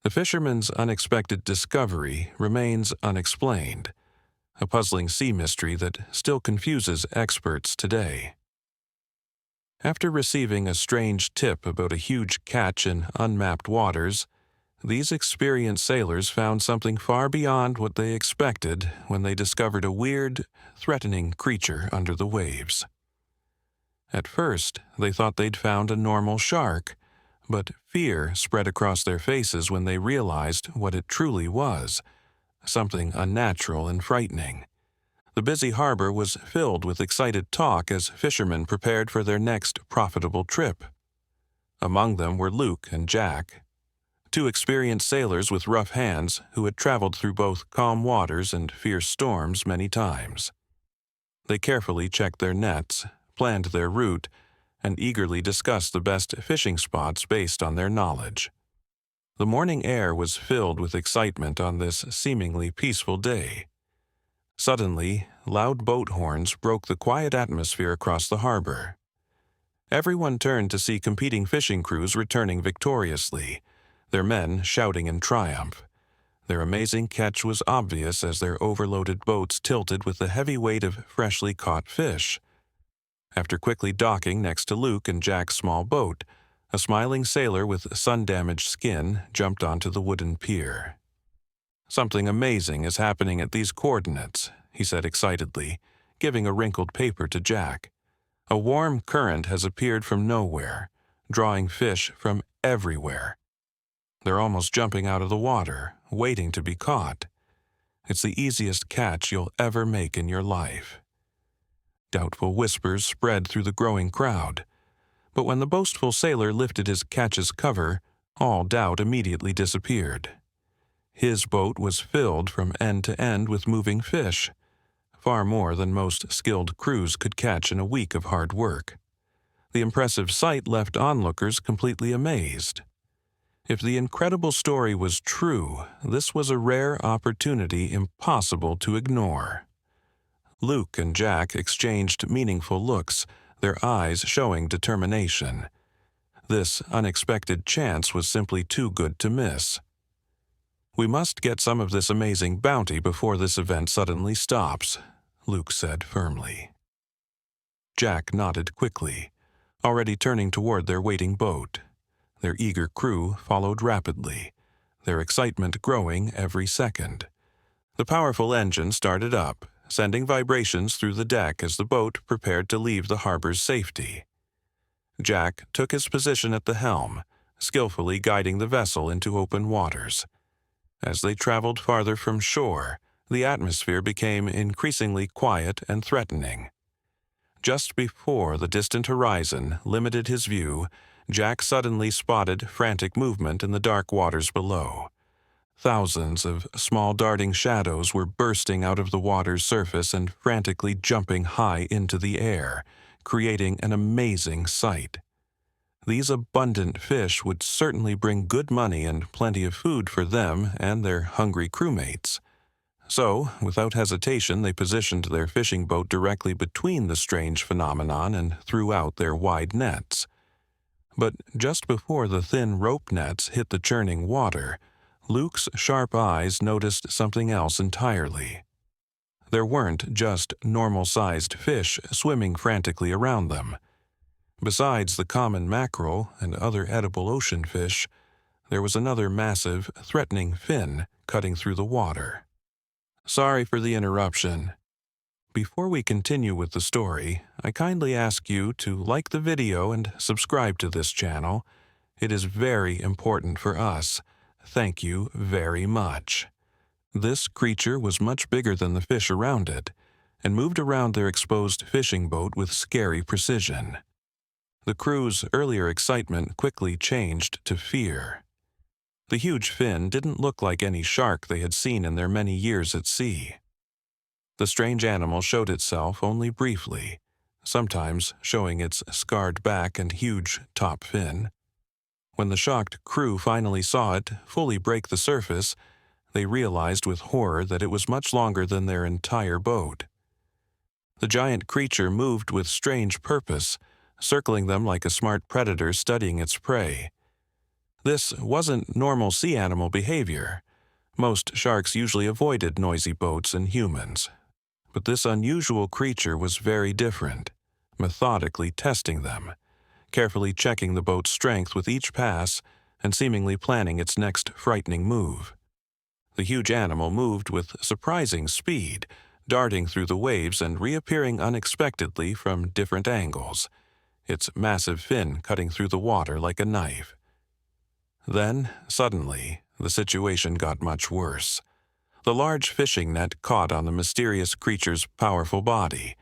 The fisherman's unexpected discovery remains unexplained, a puzzling sea mystery that still confuses experts today. After receiving a strange tip about a huge catch in unmapped waters, these experienced sailors found something far beyond what they expected when they discovered a weird, threatening creature under the waves. At first, they thought they'd found a normal shark, but fear spread across their faces when they realized what it truly was, something unnatural and frightening. The busy harbor was filled with excited talk as fishermen prepared for their next profitable trip. Among them were Luke and Jack, two experienced sailors with rough hands who had traveled through both calm waters and fierce storms many times. They carefully checked their nets, planned their route, and eagerly discussed the best fishing spots based on their knowledge. The morning air was filled with excitement on this seemingly peaceful day. Suddenly, loud boat horns broke the quiet atmosphere across the harbor. Everyone turned to see competing fishing crews returning victoriously, their men shouting in triumph. Their amazing catch was obvious as their overloaded boats tilted with the heavy weight of freshly caught fish. After quickly docking next to Luke and Jack's small boat, a smiling sailor with sun-damaged skin jumped onto the wooden pier. "Something amazing is happening at these coordinates," he said excitedly, giving a wrinkled paper to Jack. "A warm current has appeared from nowhere, drawing fish from everywhere. They're almost jumping out of the water, waiting to be caught. It's the easiest catch you'll ever make in your life." Doubtful whispers spread through the growing crowd, but when the boastful sailor lifted his catch's cover, all doubt immediately disappeared. His boat was filled from end to end with moving fish, far more than most skilled crews could catch in a week of hard work. The impressive sight left onlookers completely amazed. If the incredible story was true, this was a rare opportunity impossible to ignore. Luke and Jack exchanged meaningful looks, their eyes showing determination. This unexpected chance was simply too good to miss. "We must get some of this amazing bounty before this event suddenly stops," Luke said firmly. Jack nodded quickly, already turning toward their waiting boat. Their eager crew followed rapidly, their excitement growing every second. The powerful engine started up, sending vibrations through the deck as the boat prepared to leave the harbor's safety. Jack took his position at the helm, skillfully guiding the vessel into open waters. As they traveled farther from shore, the atmosphere became increasingly quiet and threatening. Just before the distant horizon limited his view, Jack suddenly spotted frantic movement in the dark waters below. Thousands of small darting shadows were bursting out of the water's surface and frantically jumping high into the air, creating an amazing sight. These abundant fish would certainly bring good money and plenty of food for them and their hungry crewmates. So, without hesitation, they positioned their fishing boat directly between the strange phenomenon and threw out their wide nets. But just before the thin rope nets hit the churning water, Luke's sharp eyes noticed something else entirely. There weren't just normal-sized fish swimming frantically around them. Besides the common mackerel and other edible ocean fish, there was another massive, threatening fin cutting through the water. Sorry for the interruption. Before we continue with the story, I kindly ask you to like the video and subscribe to this channel. It is very important for us. Thank you very much. This creature was much bigger than the fish around it, and moved around their exposed fishing boat with scary precision. The crew's earlier excitement quickly changed to fear. The huge fin didn't look like any shark they had seen in their many years at sea. The strange animal showed itself only briefly, sometimes showing its scarred back and huge top fin. When the shocked crew finally saw it fully break the surface, they realized with horror that it was much longer than their entire boat. The giant creature moved with strange purpose, circling them like a smart predator studying its prey. This wasn't normal sea animal behavior. Most sharks usually avoided noisy boats and humans. But this unusual creature was very different, methodically testing them, carefully checking the boat's strength with each pass and seemingly planning its next frightening move. The huge animal moved with surprising speed, darting through the waves and reappearing unexpectedly from different angles, its massive fin cutting through the water like a knife. Then, suddenly, the situation got much worse. The large fishing net caught on the mysterious creature's powerful body.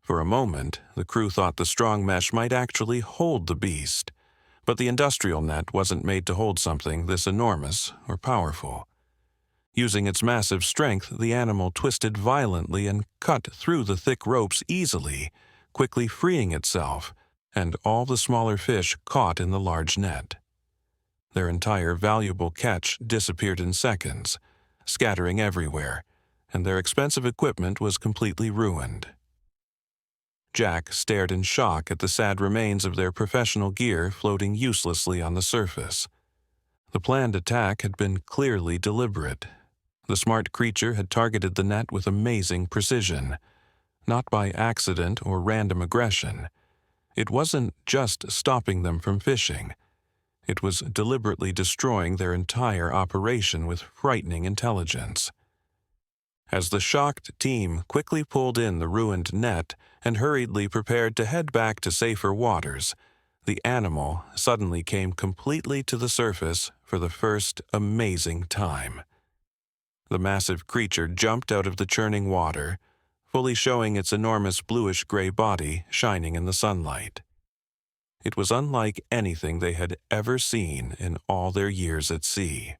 For a moment, the crew thought the strong mesh might actually hold the beast, but the industrial net wasn't made to hold something this enormous or powerful. Using its massive strength, the animal twisted violently and cut through the thick ropes easily, quickly freeing itself, and all the smaller fish caught in the large net. Their entire valuable catch disappeared in seconds, scattering everywhere, and their expensive equipment was completely ruined. Jack stared in shock at the sad remains of their professional gear floating uselessly on the surface. The planned attack had been clearly deliberate. The smart creature had targeted the net with amazing precision, not by accident or random aggression. It wasn't just stopping them from fishing. It was deliberately destroying their entire operation with frightening intelligence. As the shocked team quickly pulled in the ruined net and hurriedly prepared to head back to safer waters, the animal suddenly came completely to the surface for the first amazing time. The massive creature jumped out of the churning water, fully showing its enormous bluish-gray body shining in the sunlight. It was unlike anything they had ever seen in all their years at sea.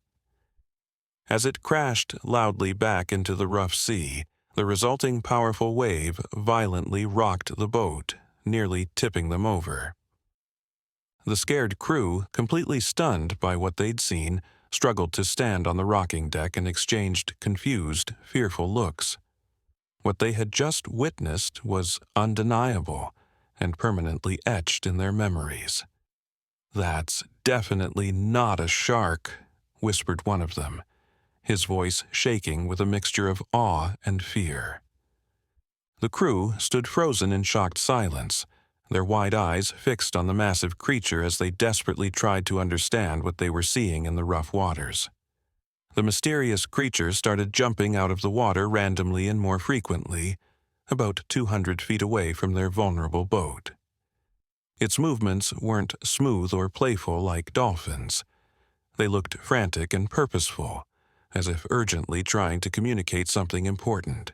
As it crashed loudly back into the rough sea, the resulting powerful wave violently rocked the boat, nearly tipping them over. The scared crew, completely stunned by what they'd seen, struggled to stand on the rocking deck and exchanged confused, fearful looks. What they had just witnessed was undeniable and permanently etched in their memories. "That's definitely not a shark," whispered one of them, his voice shaking with a mixture of awe and fear. The crew stood frozen in shocked silence, their wide eyes fixed on the massive creature as they desperately tried to understand what they were seeing in the rough waters. The mysterious creature started jumping out of the water randomly and more frequently, about 200 feet away from their vulnerable boat. Its movements weren't smooth or playful like dolphins. They looked frantic and purposeful, as if urgently trying to communicate something important.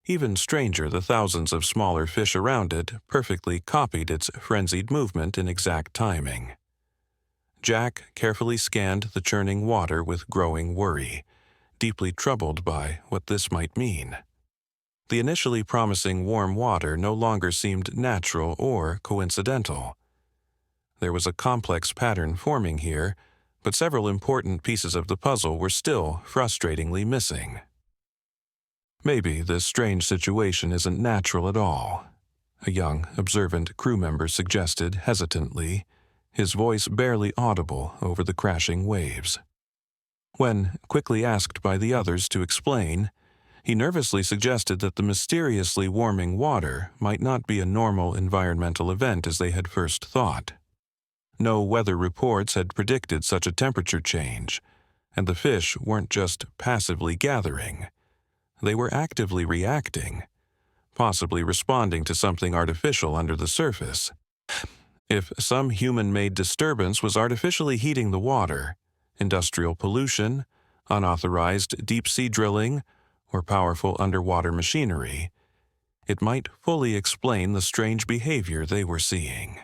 Even stranger, the thousands of smaller fish around it perfectly copied its frenzied movement in exact timing. Jack carefully scanned the churning water with growing worry, deeply troubled by what this might mean. The initially promising warm water no longer seemed natural or coincidental. There was a complex pattern forming here, but several important pieces of the puzzle were still frustratingly missing. "Maybe this strange situation isn't natural at all," a young, observant crew member suggested hesitantly, his voice barely audible over the crashing waves. When quickly asked by the others to explain, he nervously suggested that the mysteriously warming water might not be a normal environmental event as they had first thought. No weather reports had predicted such a temperature change, and the fish weren't just passively gathering. They were actively reacting, possibly responding to something artificial under the surface. If some human-made disturbance was artificially heating the water, industrial pollution, unauthorized deep-sea drilling, or powerful underwater machinery, it might fully explain the strange behavior they were seeing.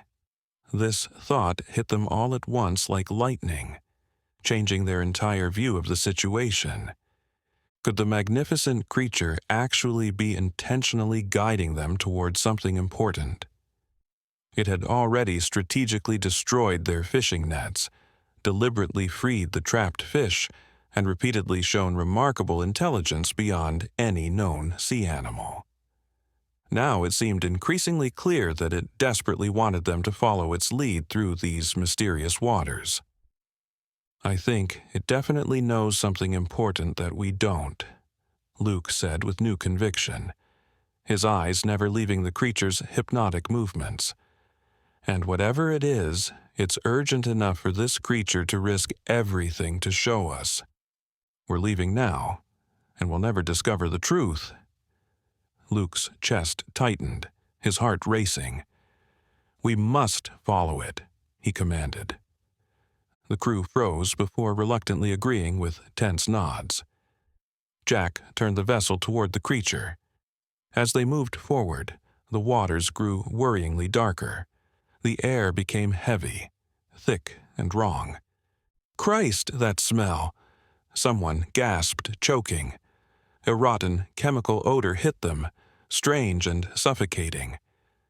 This thought hit them all at once like lightning, changing their entire view of the situation. Could the magnificent creature actually be intentionally guiding them towards something important? It had already strategically destroyed their fishing nets, deliberately freed the trapped fish, and repeatedly shown remarkable intelligence beyond any known sea animal. Now it seemed increasingly clear that it desperately wanted them to follow its lead through these mysterious waters. "I think it definitely knows something important that we don't," Luke said with new conviction, his eyes never leaving the creature's hypnotic movements. "And whatever it is, it's urgent enough for this creature to risk everything to show us. We're leaving now, and we'll never discover the truth." Luke's chest tightened, his heart racing. "We must follow it," he commanded. The crew froze before reluctantly agreeing with tense nods. Jack turned the vessel toward the creature. As they moved forward, the waters grew worryingly darker. The air became heavy, thick and wrong. "Christ, that smell!" Someone gasped, choking. A rotten, chemical odor hit them, strange and suffocating.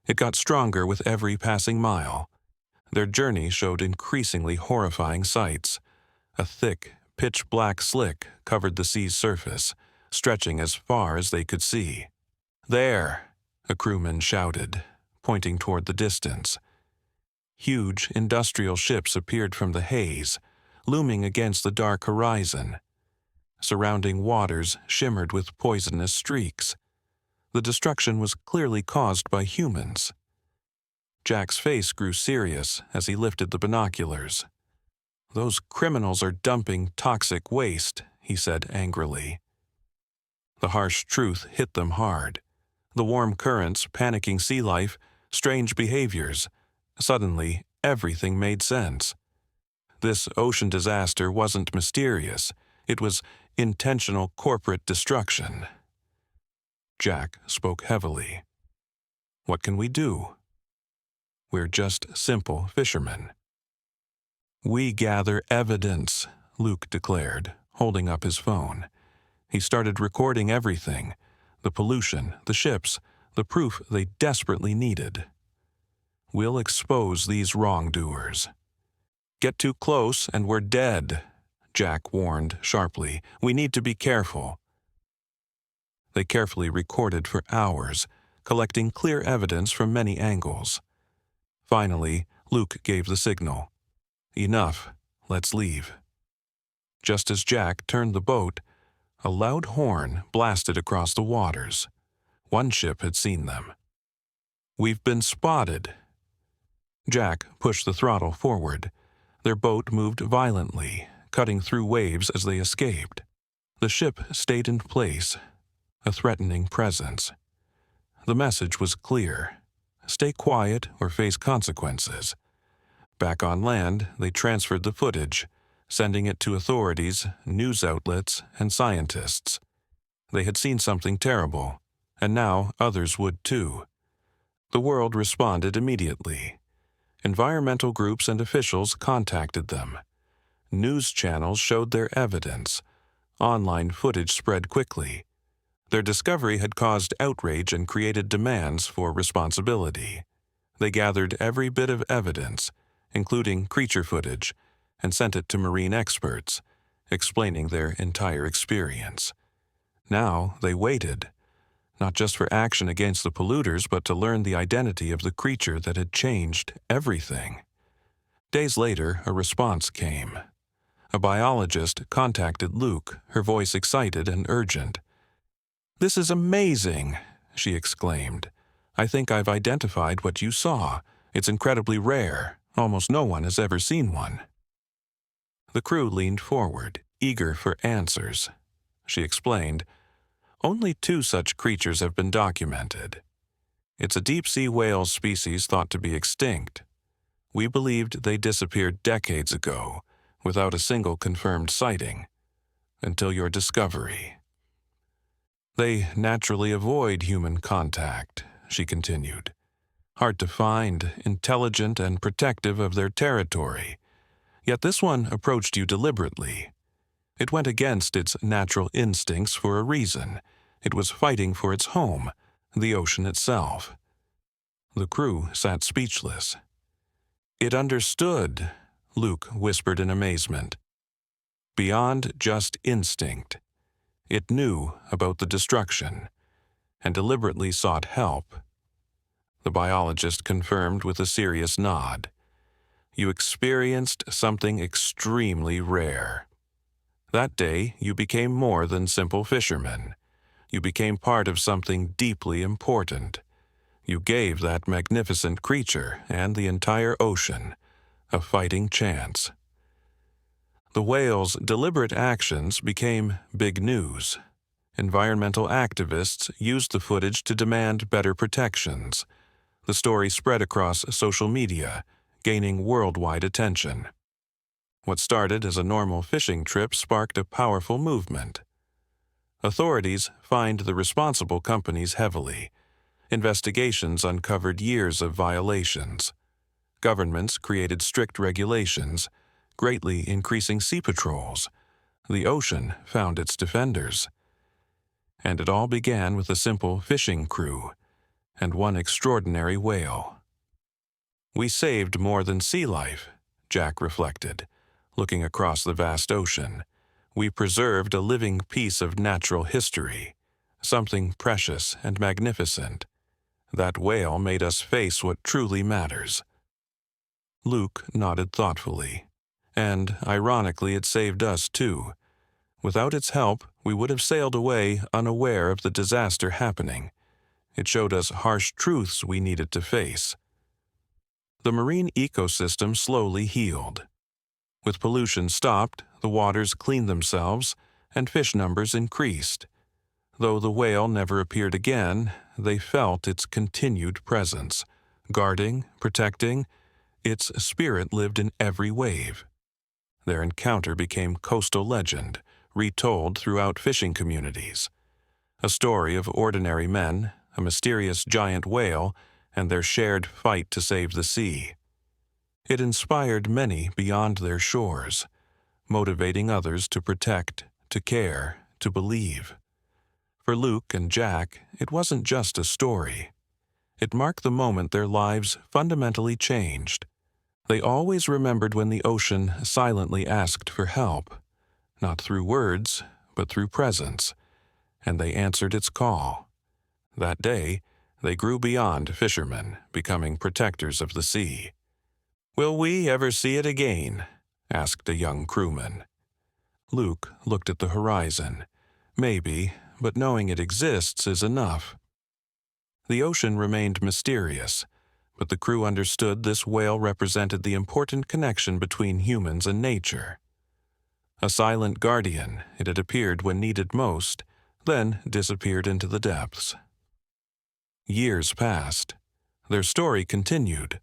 It got stronger with every passing mile. Their journey showed increasingly horrifying sights. A thick, pitch-black slick covered the sea's surface, stretching as far as they could see. "There!" a crewman shouted, pointing toward the distance. Huge industrial ships appeared from the haze, looming against the dark horizon. Surrounding waters shimmered with poisonous streaks. The destruction was clearly caused by humans. Jack's face grew serious as he lifted the binoculars. "Those criminals are dumping toxic waste," he said angrily. The harsh truth hit them hard. The warm currents, panicking sea life, strange behaviors. Suddenly, everything made sense. This ocean disaster wasn't mysterious. It was intentional corporate destruction. Jack spoke heavily. "What can we do?" "We're just simple fishermen." "We gather evidence," Luke declared, holding up his phone. He started recording everything: the pollution, the ships, the proof they desperately needed. "We'll expose these wrongdoers." "Get too close and we're dead," Jack warned sharply. "We need to be careful." They carefully recorded for hours, collecting clear evidence from many angles. Finally, Luke gave the signal. "Enough. Let's leave." Just as Jack turned the boat, a loud horn blasted across the waters. One ship had seen them. "We've been spotted." Jack pushed the throttle forward. Their boat moved violently, cutting through waves as they escaped. The ship stayed in place, a threatening presence. The message was clear: stay quiet or face consequences. Back on land, they transferred the footage, sending it to authorities, news outlets, and scientists. They had seen something terrible, and now others would too. The world responded immediately. Environmental groups and officials contacted them. News channels showed their evidence. Online footage spread quickly. Their discovery had caused outrage and created demands for responsibility. They gathered every bit of evidence, including creature footage, and sent it to marine experts, explaining their entire experience. Now they waited, not just for action against the polluters, but to learn the identity of the creature that had changed everything. Days later, a response came. A biologist contacted Luke, her voice excited and urgent. "This is amazing," she exclaimed. "I think I've identified what you saw. It's incredibly rare. Almost no one has ever seen one." The crew leaned forward, eager for answers. She explained, "Only 2 such creatures have been documented. It's a deep-sea whale species thought to be extinct. We believed they disappeared decades ago, without a single confirmed sighting, until your discovery. They naturally avoid human contact," she continued. "Hard to find, intelligent and protective of their territory. Yet this one approached you deliberately. It went against its natural instincts for a reason. It was fighting for its home, the ocean itself." The crew sat speechless. "It understood," Luke whispered in amazement. "Beyond just instinct. It knew about the destruction, and deliberately sought help." The biologist confirmed with a serious nod. You experienced something extremely rare. That day, you became more than simple fishermen. You became part of something deeply important. You gave that magnificent creature and the entire ocean a fighting chance. The whale's deliberate actions became big news. Environmental activists used the footage to demand better protections. The story spread across social media, gaining worldwide attention. What started as a normal fishing trip sparked a powerful movement. Authorities fined the responsible companies heavily. Investigations uncovered years of violations. Governments created strict regulations, greatly increasing sea patrols. The ocean found its defenders. And it all began with a simple fishing crew and one extraordinary whale. We saved more than sea life, Jack reflected, looking across the vast ocean. We preserved a living piece of natural history, something precious and magnificent. That whale made us face what truly matters. Luke nodded thoughtfully. And, ironically, it saved us too. Without its help, we would have sailed away unaware of the disaster happening. It showed us harsh truths we needed to face. The marine ecosystem slowly healed. With pollution stopped, the waters cleaned themselves, and fish numbers increased. Though the whale never appeared again, they felt its continued presence. Guarding, protecting, its spirit lived in every wave. Their encounter became coastal legend, retold throughout fishing communities. A story of ordinary men, a mysterious giant whale, and their shared fight to save the sea. It inspired many beyond their shores, motivating others to protect, to care, to believe. For Luke and Jack, it wasn't just a story. It marked the moment their lives fundamentally changed. They always remembered when the ocean silently asked for help, not through words, but through presence, and they answered its call. That day, they grew beyond fishermen, becoming protectors of the sea. "Will we ever see it again?" asked a young crewman. Luke looked at the horizon. Maybe, but knowing it exists is enough. The ocean remained mysterious, but the crew understood this whale represented the important connection between humans and nature. A silent guardian, it had appeared when needed most, then disappeared into the depths. Years passed. Their story continued.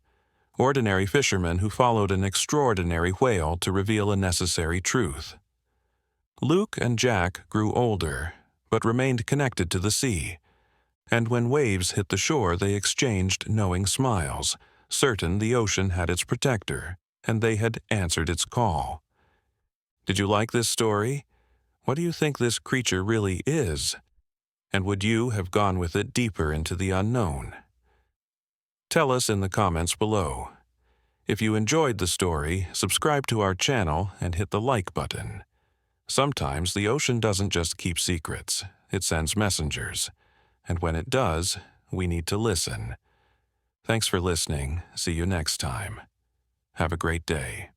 Ordinary fishermen who followed an extraordinary whale to reveal a necessary truth. Luke and Jack grew older, but remained connected to the sea. And when waves hit the shore, they exchanged knowing smiles, certain the ocean had its protector, and they had answered its call. Did you like this story? What do you think this creature really is? And would you have gone with it deeper into the unknown? Tell us in the comments below. If you enjoyed the story, subscribe to our channel and hit the like button. Sometimes the ocean doesn't just keep secrets, it sends messengers. And when it does, we need to listen. Thanks for listening. See you next time. Have a great day.